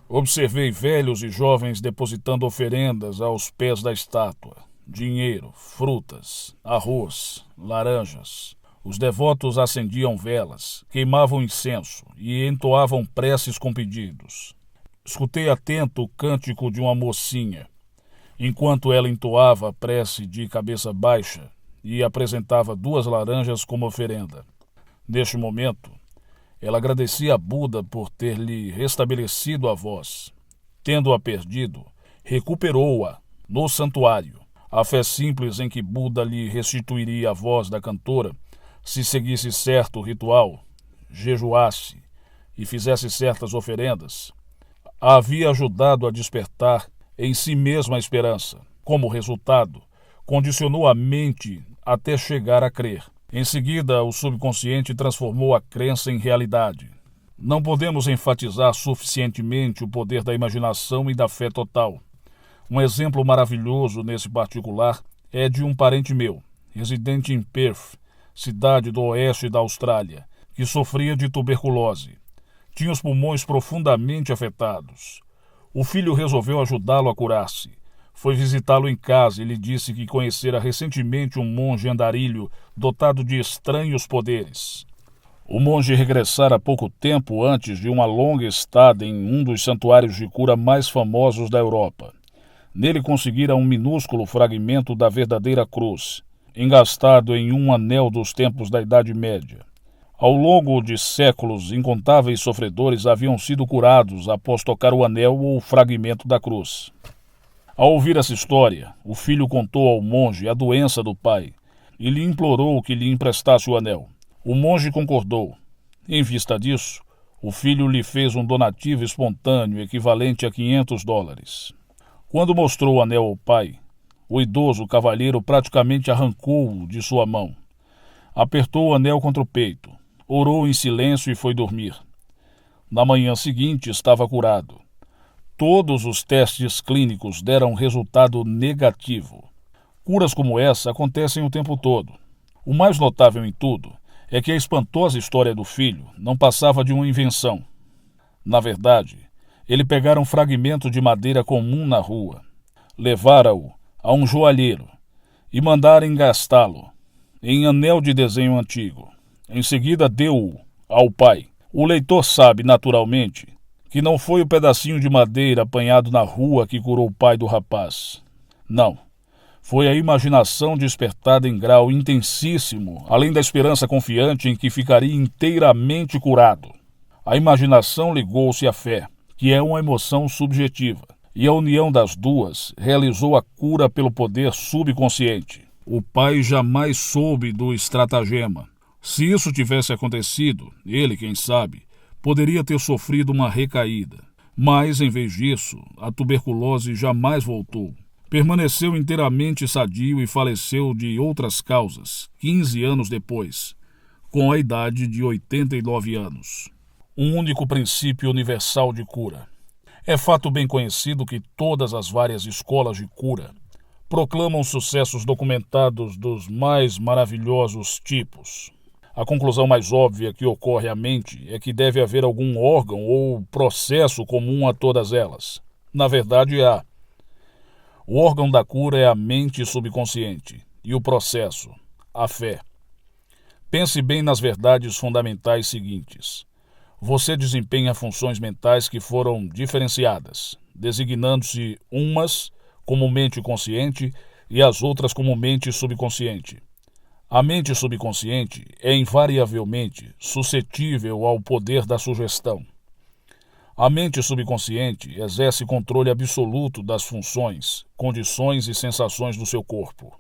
Observei velhos e jovens depositando oferendas aos pés da estátua, dinheiro, frutas, arroz, laranjas. Os devotos acendiam velas, queimavam incenso e entoavam preces com pedidos. Escutei atento o cântico de uma mocinha, enquanto ela entoava a prece de cabeça baixa e apresentava 2 laranjas como oferenda. Neste momento, ela agradecia a Buda por ter lhe restabelecido a voz. Tendo-a perdido, recuperou-a no santuário. A fé simples em que Buda lhe restituiria a voz da cantora se seguisse certo ritual, jejuasse e fizesse certas oferendas, a havia ajudado a despertar em si mesma a esperança. Como resultado, condicionou a mente até chegar a crer. Em seguida, o subconsciente transformou a crença em realidade. Não podemos enfatizar suficientemente o poder da imaginação e da fé total. Um exemplo maravilhoso nesse particular é de um parente meu, residente em Perth, cidade do oeste da Austrália, que sofria de tuberculose. Tinha os pulmões profundamente afetados. O filho resolveu ajudá-lo a curar-se. Foi visitá-lo em casa e lhe disse que conhecera recentemente um monge andarilho dotado de estranhos poderes. O monge regressara pouco tempo antes de uma longa estada em um dos santuários de cura mais famosos da Europa. Nele conseguira um minúsculo fragmento da verdadeira cruz, engastado em um anel dos tempos da Idade Média. Ao longo de séculos, incontáveis sofredores haviam sido curados após tocar o anel ou o fragmento da cruz. Ao ouvir essa história, o filho contou ao monge a doença do pai e lhe implorou que lhe emprestasse o anel. O monge concordou. Em vista disso, o filho lhe fez um donativo espontâneo equivalente a $500. Quando mostrou o anel ao pai, o idoso cavalheiro praticamente arrancou-o de sua mão. Apertou o anel contra o peito, orou em silêncio e foi dormir. Na manhã seguinte estava curado. Todos os testes clínicos deram resultado negativo. Curas como essa acontecem o tempo todo. O mais notável em tudo é que a espantosa história do filho não passava de uma invenção. Na verdade, ele pegara um fragmento de madeira comum na rua, levara-o a um joalheiro e mandara engastá-lo em anel de desenho antigo. Em seguida deu-o ao pai. O leitor sabe, naturalmente, que não foi o pedacinho de madeira apanhado na rua que curou o pai do rapaz. Não. Foi a imaginação despertada em grau intensíssimo, além da esperança confiante em que ficaria inteiramente curado. A imaginação ligou-se à fé, que é uma emoção subjetiva, e a união das duas realizou a cura pelo poder subconsciente. O pai jamais soube do estratagema. Se isso tivesse acontecido, ele, quem sabe, poderia ter sofrido uma recaída. Mas, em vez disso, a tuberculose jamais voltou. Permaneceu inteiramente sadio e faleceu de outras causas, 15 anos depois, com a idade de 89 anos. Um único princípio universal de cura. É fato bem conhecido que todas as várias escolas de cura proclamam sucessos documentados dos mais maravilhosos tipos. A conclusão mais óbvia que ocorre à mente é que deve haver algum órgão ou processo comum a todas elas. Na verdade, há. O órgão da cura é a mente subconsciente e o processo, a fé. Pense bem nas verdades fundamentais seguintes. Você desempenha funções mentais que foram diferenciadas, designando-se umas como mente consciente e as outras como mente subconsciente. A mente subconsciente é invariavelmente suscetível ao poder da sugestão. A mente subconsciente exerce controle absoluto das funções, condições e sensações do seu corpo.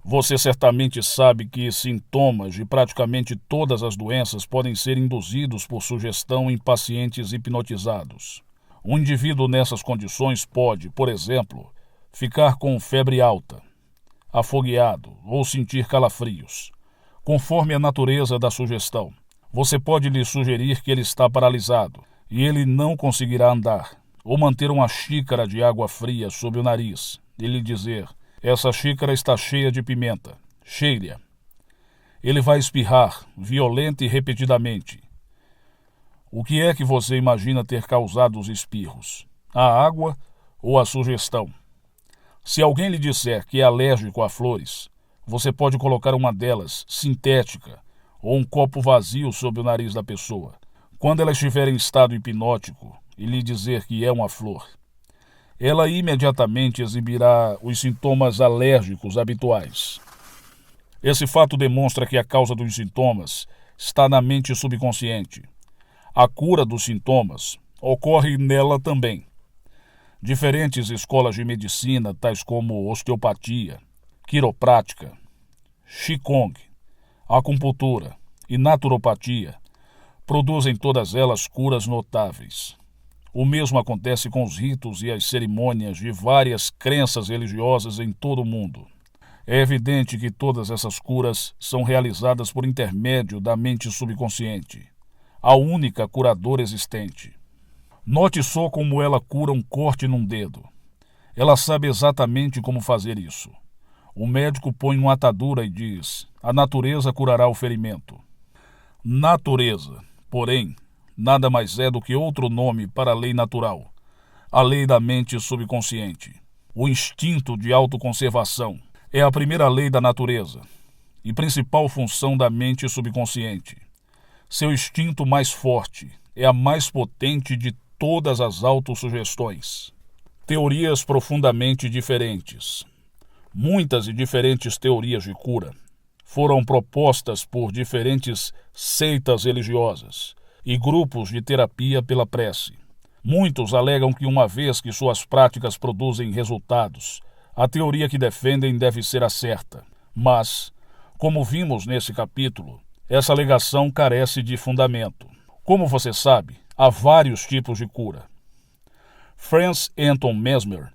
Você certamente sabe que sintomas de praticamente todas as doenças podem ser induzidos por sugestão em pacientes hipnotizados. Um indivíduo nessas condições pode, por exemplo, ficar com febre alta, afogueado ou sentir calafrios, conforme a natureza da sugestão. Você pode lhe sugerir que ele está paralisado e ele não conseguirá andar, ou manter uma xícara de água fria sob o nariz e lhe dizer: essa xícara está cheia de pimenta, cheire-a. Ele vai espirrar, violenta e repetidamente. O que é que você imagina ter causado os espirros? A água ou a sugestão? Se alguém lhe disser que é alérgico a flores, você pode colocar uma delas, sintética, ou um copo vazio sob o nariz da pessoa, quando ela estiver em estado hipnótico, e lhe dizer que é uma flor. Ela imediatamente exibirá os sintomas alérgicos habituais. Esse fato demonstra que a causa dos sintomas está na mente subconsciente. A cura dos sintomas ocorre nela também. Diferentes escolas de medicina, tais como osteopatia, quiroprática, qigong, acupuntura e naturopatia, produzem todas elas curas notáveis. O mesmo acontece com os ritos e as cerimônias de várias crenças religiosas em todo o mundo. É evidente que todas essas curas são realizadas por intermédio da mente subconsciente, a única curadora existente. Note só como ela cura um corte num dedo. Ela sabe exatamente como fazer isso. O médico põe uma atadura e diz: a natureza curará o ferimento. Natureza, porém, nada mais é do que outro nome para a lei natural, a lei da mente subconsciente. O instinto de autoconservação é a primeira lei da natureza e principal função da mente subconsciente. Seu instinto mais forte é a mais potente de todas as autossugestões. Teorias profundamente diferentes. Muitas e diferentes teorias de cura foram propostas por diferentes seitas religiosas e grupos de terapia pela prece. Muitos alegam que, uma vez que suas práticas produzem resultados, a teoria que defendem deve ser a certa. Mas, como vimos nesse capítulo, essa alegação carece de fundamento. Como você sabe, há vários tipos de cura. Franz Anton Mesmer,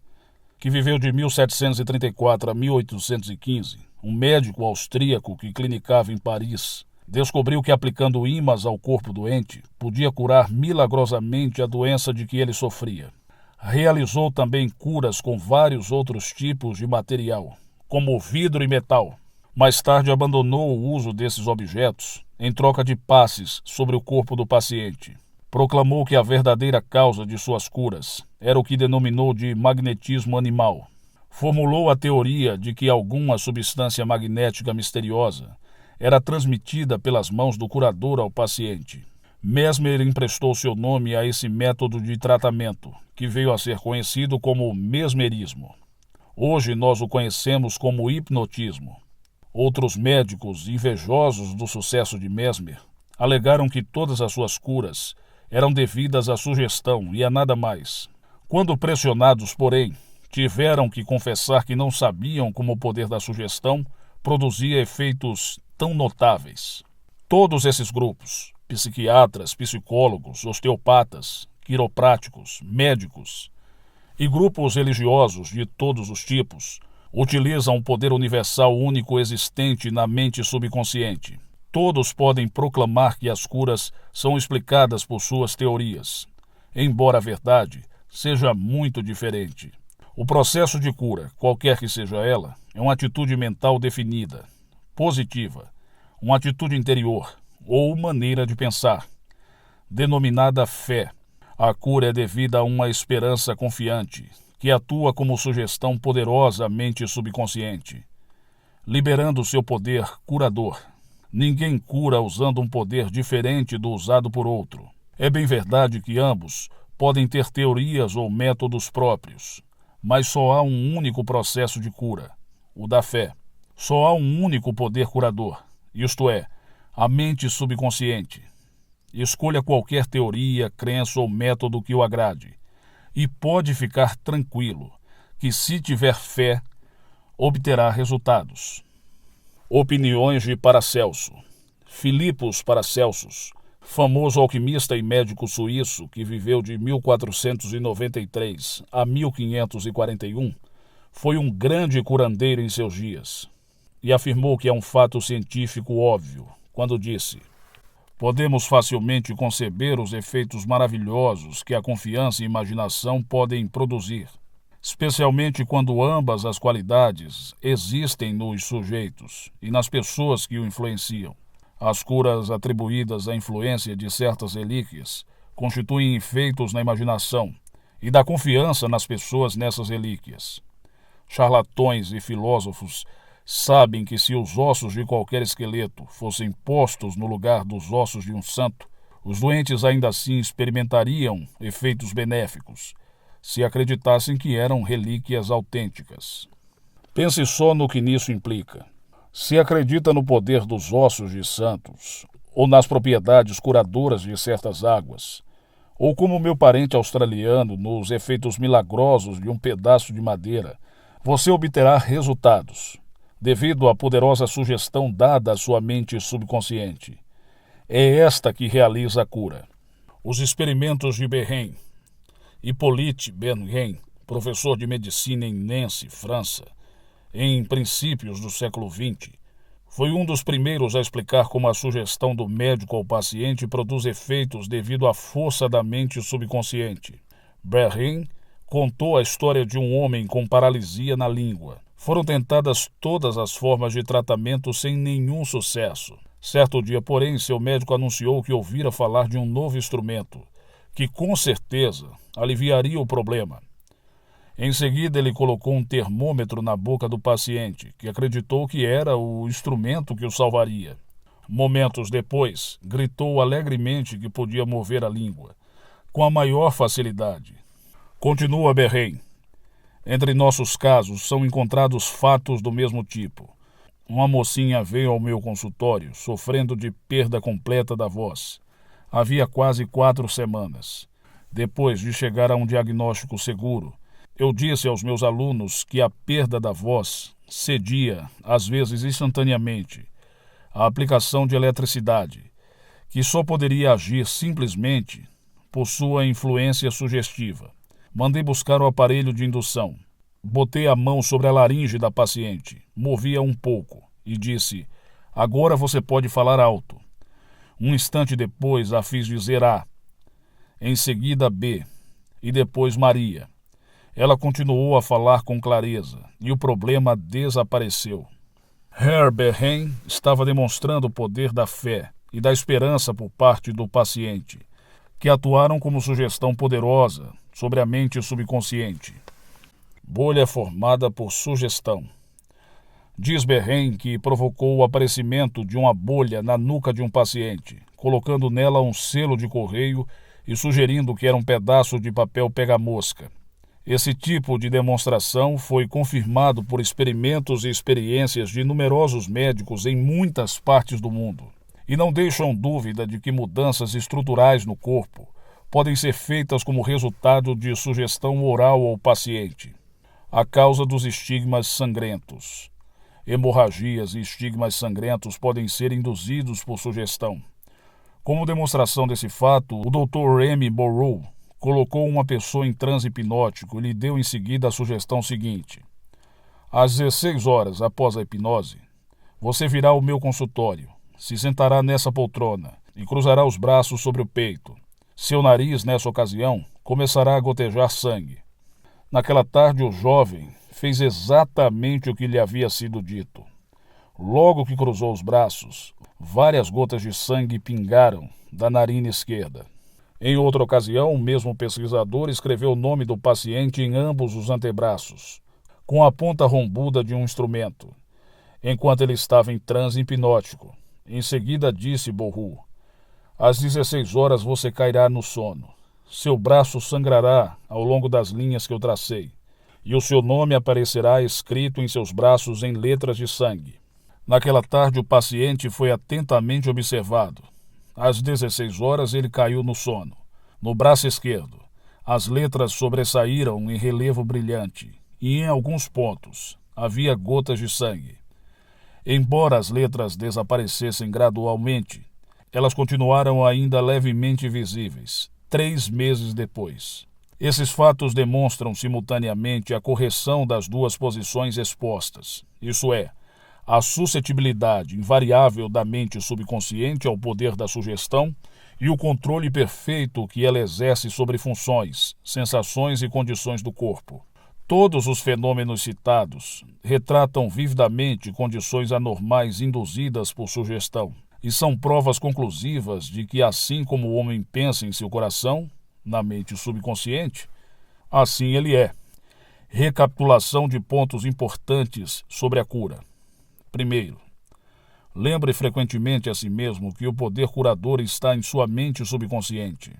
que viveu de 1734 a 1815, um médico austríaco que clinicava em Paris, Descobriu que aplicando ímãs ao corpo doente, podia curar milagrosamente a doença de que ele sofria. Realizou também curas com vários outros tipos de material, como vidro e metal. Mais tarde abandonou o uso desses objetos em troca de passes sobre o corpo do paciente. Proclamou que a verdadeira causa de suas curas era o que denominou de magnetismo animal. Formulou a teoria de que alguma substância magnética misteriosa era transmitida pelas mãos do curador ao paciente. Mesmer emprestou seu nome a esse método de tratamento, que veio a ser conhecido como mesmerismo. Hoje nós o conhecemos como hipnotismo. Outros médicos, invejosos do sucesso de Mesmer, alegaram que todas as suas curas eram devidas à sugestão e a nada mais. Quando pressionados, porém, tiveram que confessar que não sabiam como o poder da sugestão produzia efeitos tão notáveis. Todos esses grupos, psiquiatras, psicólogos, osteopatas, quiropráticos, médicos e grupos religiosos de todos os tipos, utilizam o poder universal único existente na mente subconsciente. Todos podem proclamar que as curas são explicadas por suas teorias, embora a verdade seja muito diferente. O processo de cura, qualquer que seja ela, é uma atitude mental definida, positiva, uma atitude interior ou maneira de pensar, denominada fé. A cura é devida a uma esperança confiante, que atua como sugestão poderosa à mente subconsciente, liberando seu poder curador. Ninguém cura usando um poder diferente do usado por outro. É bem verdade que ambos podem ter teorias ou métodos próprios, mas só há um único processo de cura, o da fé. Só há um único poder curador, isto é, a mente subconsciente. Escolha qualquer teoria, crença ou método que o agrade, e pode ficar tranquilo que, se tiver fé, obterá resultados. Opiniões de Paracelso. Filipos Paracelsus, famoso alquimista e médico suíço que viveu de 1493 a 1541, foi um grande curandeiro em seus dias, e afirmou que é um fato científico óbvio quando disse: podemos facilmente conceber os efeitos maravilhosos que a confiança e a imaginação podem produzir, especialmente quando ambas as qualidades existem nos sujeitos e nas pessoas que o influenciam. As curas atribuídas à influência de certas relíquias constituem efeitos na imaginação e da confiança nas pessoas nessas relíquias. Charlatões e filósofos sabem que se os ossos de qualquer esqueleto fossem postos no lugar dos ossos de um santo, os doentes ainda assim experimentariam efeitos benéficos, se acreditassem que eram relíquias autênticas. Pense só no que nisso implica. Se acredita no poder dos ossos de santos, ou nas propriedades curadoras de certas águas, ou como meu parente australiano nos efeitos milagrosos de um pedaço de madeira, você obterá resultados, devido à poderosa sugestão dada à sua mente subconsciente. É esta que realiza a cura. Os experimentos de Behrendt. Hippolyte Behrendt, professor de medicina em Nancy, França, em princípios do século XX, foi um dos primeiros a explicar como a sugestão do médico ao paciente produz efeitos devido à força da mente subconsciente. Behrendt contou a história de um homem com paralisia na língua. Foram tentadas todas as formas de tratamento sem nenhum sucesso. Certo dia, porém, seu médico anunciou que ouvira falar de um novo instrumento, que com certeza aliviaria o problema. Em seguida, ele colocou um termômetro na boca do paciente, que acreditou que era o instrumento que o salvaria. Momentos depois, gritou alegremente que podia mover a língua, com a maior facilidade. Continua Behrendt. Entre nossos casos são encontrados fatos do mesmo tipo. Uma mocinha veio ao meu consultório, sofrendo de perda completa da voz. Havia quase 4 semanas. Depois de chegar a um diagnóstico seguro, eu disse aos meus alunos que a perda da voz cedia, às vezes instantaneamente, à aplicação de eletricidade, que só poderia agir simplesmente por sua influência sugestiva. Mandei buscar o aparelho de indução. Botei a mão sobre a laringe da paciente, movia um pouco e disse: agora você pode falar alto. Um instante depois a fiz dizer A, em seguida B, e depois Maria. Ela continuou a falar com clareza, e o problema desapareceu. Herr Behen estava demonstrando o poder da fé e da esperança por parte do paciente, que atuaram como sugestão poderosa sobre a mente subconsciente. Bolha formada por sugestão. Diz Behen que provocou o aparecimento de uma bolha na nuca de um paciente, colocando nela um selo de correio e sugerindo que era um pedaço de papel pega-mosca. Esse tipo de demonstração foi confirmado por experimentos e experiências de numerosos médicos em muitas partes do mundo, e não deixam dúvida de que mudanças estruturais no corpo podem ser feitas como resultado de sugestão oral ao paciente. A causa dos estigmas sangrentos. Hemorragias e estigmas sangrentos podem ser induzidos por sugestão. Como demonstração desse fato, o Dr. Remy Burrow colocou uma pessoa em transe hipnótico e lhe deu em seguida a sugestão seguinte: às 16 horas após a hipnose, você virá ao meu consultório, se sentará nessa poltrona e cruzará os braços sobre o peito. Seu nariz, nessa ocasião, começará a gotejar sangue. Naquela tarde, o jovem fez exatamente o que lhe havia sido dito. Logo que cruzou os braços, várias gotas de sangue pingaram da narina esquerda. Em outra ocasião, o mesmo pesquisador escreveu o nome do paciente em ambos os antebraços, com a ponta rombuda de um instrumento, enquanto ele estava em transe hipnótico. Em seguida disse Burrow: às 16 horas você cairá no sono. Seu braço sangrará ao longo das linhas que eu tracei, e o seu nome aparecerá escrito em seus braços em letras de sangue. Naquela tarde, o paciente foi atentamente observado. Às 16 horas, ele caiu no sono. No braço esquerdo, as letras sobressaíram em relevo brilhante, e em alguns pontos havia gotas de sangue. Embora as letras desaparecessem gradualmente, elas continuaram ainda levemente visíveis, 3 meses depois. Esses fatos demonstram simultaneamente a correção das duas posições expostas, isso é, a suscetibilidade invariável da mente subconsciente ao poder da sugestão e o controle perfeito que ela exerce sobre funções, sensações e condições do corpo. Todos os fenômenos citados retratam vividamente condições anormais induzidas por sugestão e são provas conclusivas de que, assim como o homem pensa em seu coração, na mente subconsciente, assim ele é. Recapitulação de pontos importantes sobre a cura. Primeiro, lembre frequentemente a si mesmo que o poder curador está em sua mente subconsciente.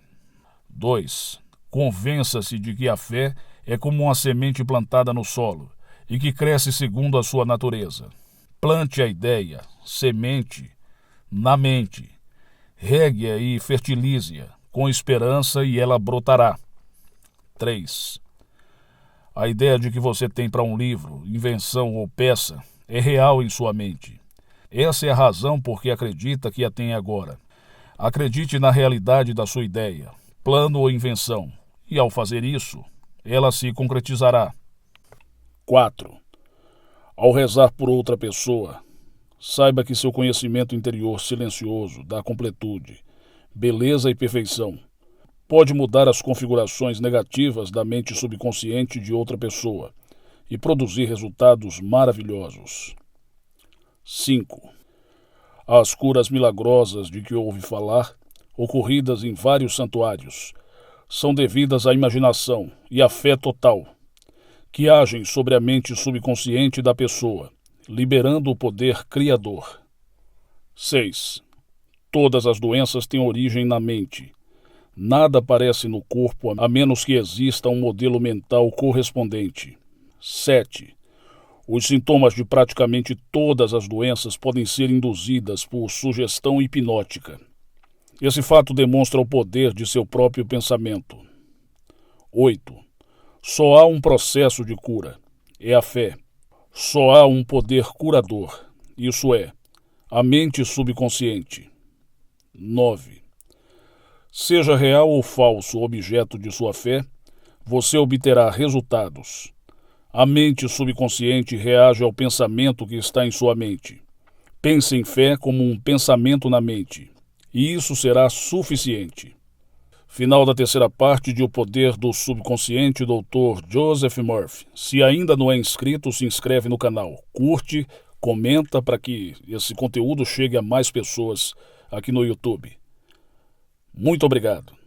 2. Convença-se de que a fé é como uma semente plantada no solo e que cresce segundo a sua natureza. Plante a ideia, semente, na mente. Regue-a e fertilize-a com esperança e ela brotará. 3. A ideia de que você tem para um livro, invenção ou peça é real em sua mente. Essa é a razão por que acredita que a tem agora. Acredite na realidade da sua ideia, plano ou invenção, e ao fazer isso, ela se concretizará. 4. Ao rezar por outra pessoa, saiba que seu conhecimento interior silencioso dá completude, beleza e perfeição. Pode mudar as configurações negativas da mente subconsciente de outra pessoa e produzir resultados maravilhosos. 5. As curas milagrosas de que ouve falar, ocorridas em vários santuários, são devidas à imaginação e à fé total, que agem sobre a mente subconsciente da pessoa, liberando o poder criador. 6. Todas as doenças têm origem na mente. Nada aparece no corpo a menos que exista um modelo mental correspondente. 7. Os sintomas de praticamente todas as doenças podem ser induzidas por sugestão hipnótica. Esse fato demonstra o poder de seu próprio pensamento. 8. Só há um processo de cura, é a fé. Só há um poder curador, isso é, a mente subconsciente. 9. Seja real ou falso o objeto de sua fé, você obterá resultados. A mente subconsciente reage ao pensamento que está em sua mente. Pense em fé como um pensamento na mente. e isso será suficiente. Final da terceira parte de O Poder do Subconsciente, Dr. Joseph Murphy. Se ainda não é inscrito, se inscreve no canal, curte, comenta para que esse conteúdo chegue a mais pessoas aqui no YouTube. Muito obrigado.